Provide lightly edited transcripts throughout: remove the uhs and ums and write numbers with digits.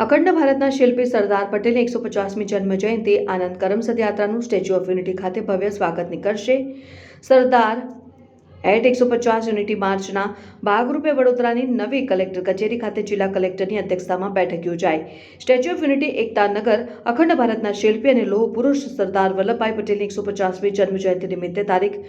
અખંડ ભારતના શિલ્પી સરદાર પટેલની 150મી જન્મજયંતિ આનંદ કરમસદ યાત્રાનું સ્ટેચ્યુ ઓફ યુનિટી ખાતે ભવ્ય સ્વાગત નીકળશે। સરદાર એટ 150 યુનિટી માર્ચના ભાગરૂપે વડોદરાની નવી કલેક્ટર કચેરી ખાતે જિલ્લા કલેક્ટરની અધ્યક્ષતામાં બેઠક યોજાઈ। સ્ટેચ્યુ ઓફ યુનિટી એકતાનગર અખંડ ભારતના શિલ્પી અને લોહ પુરુષ સરદાર વલ્લભભાઈ પટેલની 150મી જન્મજયંતિ નિમિત્તે તારીખ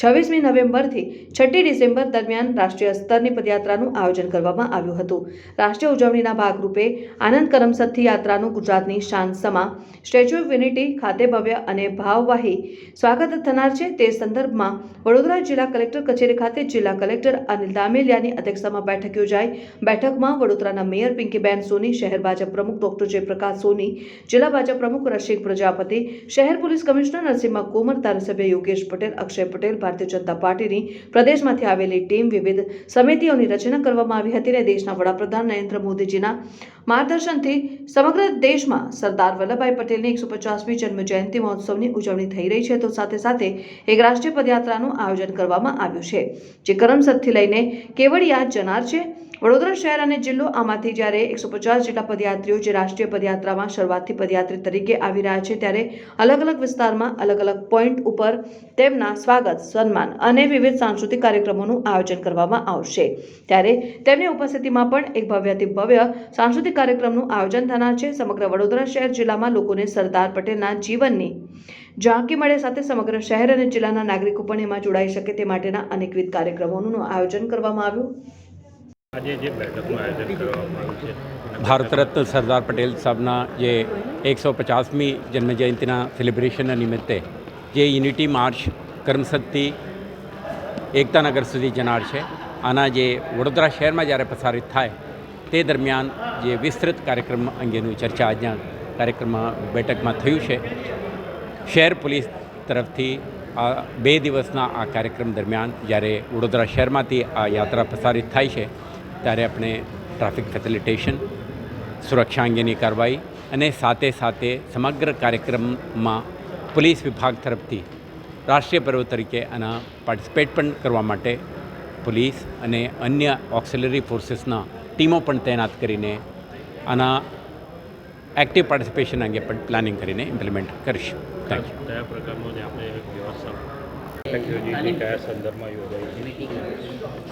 26મી નવેમ્બરથી 6મી ડિસેમ્બર દરમિયાન રાષ્ટ્રીય સ્તરની પદયાત્રાનું આયોજન કરવામાં આવ્યું હતું। રાષ્ટ્રીય ઉજવણીના ભાગરૂપે આનંદ કરમસદથી યાત્રાનું ગુજરાતની શાન સમા સ્ટેચ્યુ ઓફ યુનિટી ખાતે ભવ્ય અને ભાવવાહી સ્વાગત થનાર છે। તે સંદર્ભમાં વડોદરા જિલ્લા કલેક્ટર કચેરી ખાતે જિલ્લા કલેક્ટર અનિલ દામેલિયાની અધ્યક્ષતામાં બેઠક યોજાઈ। બેઠકમાં વડોદરાના મેયર પિંકીબેન સોની, શહેર ભાજપ પ્રમુખ ડોક્ટર જયપ્રકાશ સોની, જિલ્લા ભાજપ પ્રમુખ રસિક પ્રજાપતિ, શહેર પોલીસ કમિશનર નરસિંહ કોમર, ધારાસભ્ય યોગેશ પટેલ, અક્ષય પટેલ, ભારતીય જનતા પાર્ટીની પ્રદેશમાંથી આવેલી ટીમ, વિવિધ સમિતિઓની રચના કરવામાં આવી હતી અને દેશના વડાપ્રધાન નરેન્દ્ર મોદીજીના માર્ગદર્શનથી સમગ્ર દેશમાં સરદાર વલ્લભભાઈ પટેલની 150મી જન્મજયંતિ મહોત્સવની ઉજવણી થઈ રહી છે। તો સાથે સાથે એક રાષ્ટ્રીય પદયાત્રાનું આયોજન કરવામાં આવ્યું છે, જે કરમસદથી લઈને કેવડિયા જનાર છે। વડોદરા શહેર અને જિલ્લો આમાંથી જ્યારે 150 જેટલા પદયાત્રીઓ જે રાષ્ટ્રીય પદયાત્રામાં શરૂઆતથી પદયાત્રી તરીકે આવી રહ્યા છે, ત્યારે અલગ અલગ વિસ્તારમાં અલગ અલગ પોઈન્ટ ઉપર તેમના સ્વાગત, સન્માન અને વિવિધ સાંસ્કૃતિક કાર્યક્રમોનું આયોજન કરવામાં આવશે। ત્યારે તેમની ઉપસ્થિતિમાં પણ એક ભવ્યથી ભવ્ય સાંસ્કૃતિક કાર્યક્રમનું આયોજન થનાર છે। સમગ્ર વડોદરા શહેર જિલ્લામાં લોકોને સરદાર પટેલના જીવનની ઝાંકી મળે, સાથે સમગ્ર શહેર અને જિલ્લાના નાગરિકો પણ એમાં જોડાઈ શકે તે માટેના અનેકવિધ કાર્યક્રમોનું આયોજન કરવામાં આવ્યું। આજે જે બેઠકનું આયોજન કરવામાં આવ્યું છે, ભારત રત્ન સરદાર પટેલ સાહેબના જે 150મી જન્મજયંતિના સેલિબ્રેશન નિમિત્તે જે યુનિટી માર્ચ કરમસદથી એકતાનગર સુધી જનાર છે, આના જે વડોદરા શહેરમાં જ્યારે પ્રસારિત થાય તે દરમિયાન જે વિસ્તૃત કાર્યક્રમ અંગેનું ચર્ચા આજના કાર્યક્રમમાં બેઠકમાં થયું છે। શહેર પોલીસ તરફથી આ 2 દિવસના આ કાર્યક્રમ દરમિયાન જ્યારે વડોદરા શહેરમાંથી આ યાત્રા પ્રસારિત થાય છે, ત્યારે આપણે ટ્રાફિક ફેસિલિટેશન, સુરક્ષા અંગેની કાર્યવાહી અને સાથે સાથે સમગ્ર કાર્યક્રમમાં પોલીસ વિભાગ તરફથી રાષ્ટ્રીય પર્વ તરીકે આના પાર્ટિસિપેટ પણ કરવા માટે પોલીસ અને અન્ય ઓક્સિલરી ફોર્સીસના ટીમો પણ તૈનાત કરીને આના એક્ટિવ પાર્ટિસિપેશન અંગે પણ પ્લાનિંગ કરીને ઇમ્પ્લિમેન્ટ કરીશું। Thank you. કયા પ્રકારનું જે આપણે વ્યવસ્થા કયા સંદર્ભમાં યોજાઈ?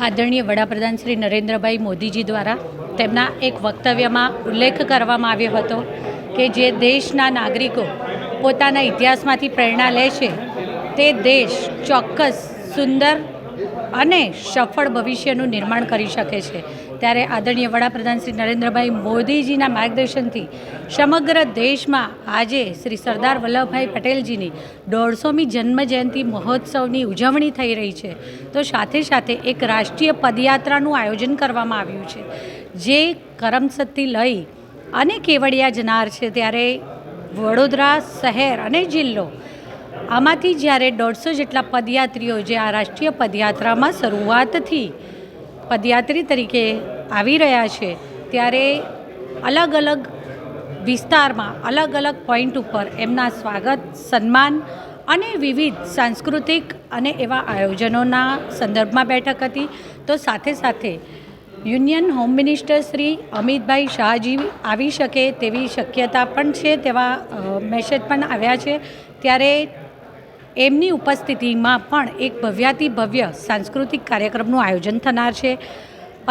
આદરણીય વડાપ્રધાન શ્રી નરેન્દ્રભાઈ મોદીજી દ્વારા તેમના એક વક્તવ્યમાં ઉલ્લેખ કરવામાં આવ્યો હતો કે જે દેશના નાગરિકો પોતાના ઇતિહાસમાંથી પ્રેરણા લે છે, તે દેશ ચોક્કસ સુંદર અને સફળ ભવિષ્યનું નિર્માણ કરી શકે છે। ત્યારે આદરણીય વડાપ્રધાન શ્રી નરેન્દ્રભાઈ મોદીજીના માર્ગદર્શનથી સમગ્ર દેશમાં આજે શ્રી સરદાર વલ્લભભાઈ પટેલજીની 150મી જન્મજયંતિ મહોત્સવની ઉજવણી થઈ રહી છે। તો સાથે સાથે એક રાષ્ટ્રીય પદયાત્રાનું આયોજન કરવામાં આવ્યું છે, જે કરમસદથી લઈ અને કેવડિયા જનાર છે। ત્યારે વડોદરા શહેર અને જિલ્લો આમાંથી જ્યારે 150 જેટલા પદયાત્રીઓ જે આ રાષ્ટ્રીય પદયાત્રામાં શરૂઆતથી પદયાત્રી તરીકે આવી રહ્યા છે, ત્યારે અલગ અલગ વિસ્તારમાં અલગ અલગ પોઈન્ટ ઉપર એમના સ્વાગત, સન્માન અને વિવિધ સાંસ્કૃતિક અને એવા આયોજનોના સંદર્ભમાં બેઠક હતી। તો સાથે સાથે union home minister Shri Amitbhai Shahaji આવી શકે તેવી શક્યતા પણ છે, તેવા મેસેજ પણ આવ્યા છે। ત્યારે એમની ઉપસ્થિતિમાં પણ એક ભવ્યાતિ ભવ્ય સાંસ્કૃતિક કાર્યક્રમનું આયોજન થનાર છે।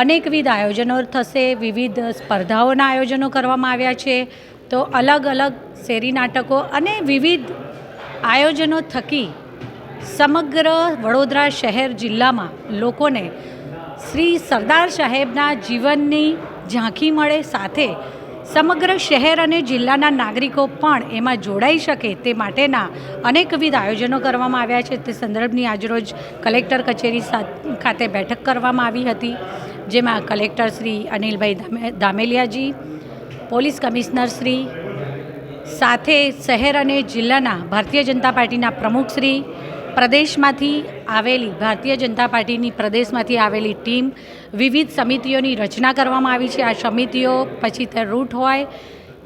અનેકવિધ આયોજનો થશે, વિવિધ સ્પર્ધાઓના આયોજનો કરવામાં આવ્યા છે। તો અલગ અલગ શેરી નાટકો અને વિવિધ આયોજનો થકી સમગ્ર વડોદરા શહેર જિલ્લામાં લોકોને શ્રી સરદાર સાહેબના જીવનની ઝાંખી મળે, સાથે સમગ્ર શહેર અને જિલ્લાના નાગરિકો પણ એમાં જોડાઈ શકે તે માટેના અનેકવિધ આયોજનો કરવામાં આવ્યા છે। તે સંદર્ભની આજરોજ કલેક્ટર કચેરી ખાતે બેઠક કરવામાં આવી હતી, જેમાં કલેક્ટર શ્રી અનિલભાઈ દામેલિયાજી, પોલીસ કમિશનર શ્રી, સાથે શહેર અને જિલ્લાના ભારતીય જનતા પાર્ટીના પ્રમુખશ્રી, પ્રદેશમાંથી આવેલી ભારતીય જનતા પાર્ટીની પ્રદેશમાંથી આવેલી ટીમ, વિવિધ સમિતિઓની રચના કરવામાં આવી છે। આ સમિતિઓ પછી તે રૂટ હોય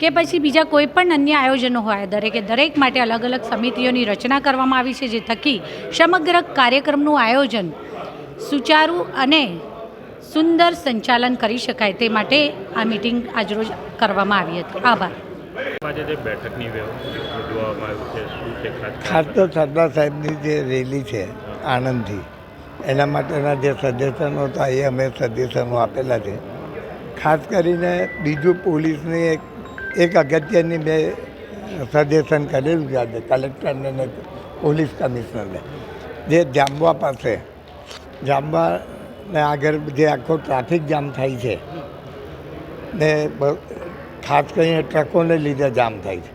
કે પછી બીજા કોઈ પણ અન્ય આયોજનો હોય, દરેક માટે અલગ અલગ સમિતિઓની રચના કરવામાં આવી છે, જે થકી સમગ્ર કાર્યક્રમનું આયોજન સુચારું અને સુંદર સંચાલન કરી શકાય તે માટે આ મિટિંગ આજરોજ કરવામાં આવી હતી. આભાર. આજે જે બેઠકની યોજવામાં આવ્યું છે શું છે ખાસ તો સરદાર સાહેબની જે રેલી છે આણંદથી, એના માટેના જે સજેશનો હતા એ અમે સજેશનો આપેલા છે. ખાસ કરીને બીજું પોલીસની એક અગત્યની મેં સજેશન કરેલું છે આજે કલેક્ટરને ને પોલીસ કમિશનરને, જે જામવા પાસે જામવાને આગળ જે આખો ટ્રાફિક જામ થાય છે ને ખાસ કરીને ટ્રકોને લીધે જામ થાય છે,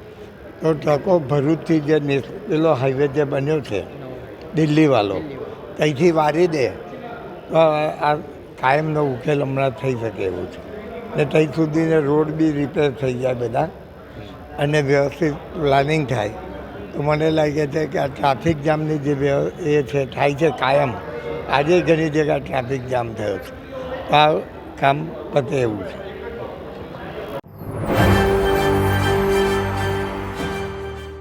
તો ટ્રકો ભરૂચથી જે પેલો હાઈવે જે બન્યો છે દિલ્હીવાળો ત્યાંથી વારી દે તો આ કાયમનો ઉકેલ હમણાં થઈ શકે એવું છે. ને ત્યાં સુધીને રોડ બી રિપેર થઈ જાય બધા અને વ્યવસ્થિત પ્લાનિંગ થાય તો મને લાગે છે કે આ ટ્રાફિક જામની જે એ છે થાય છે કાયમ. આજે ઘણી જગ્યાએ ટ્રાફિક જામ થયો છે, તો આ કામ પતે એવું છે.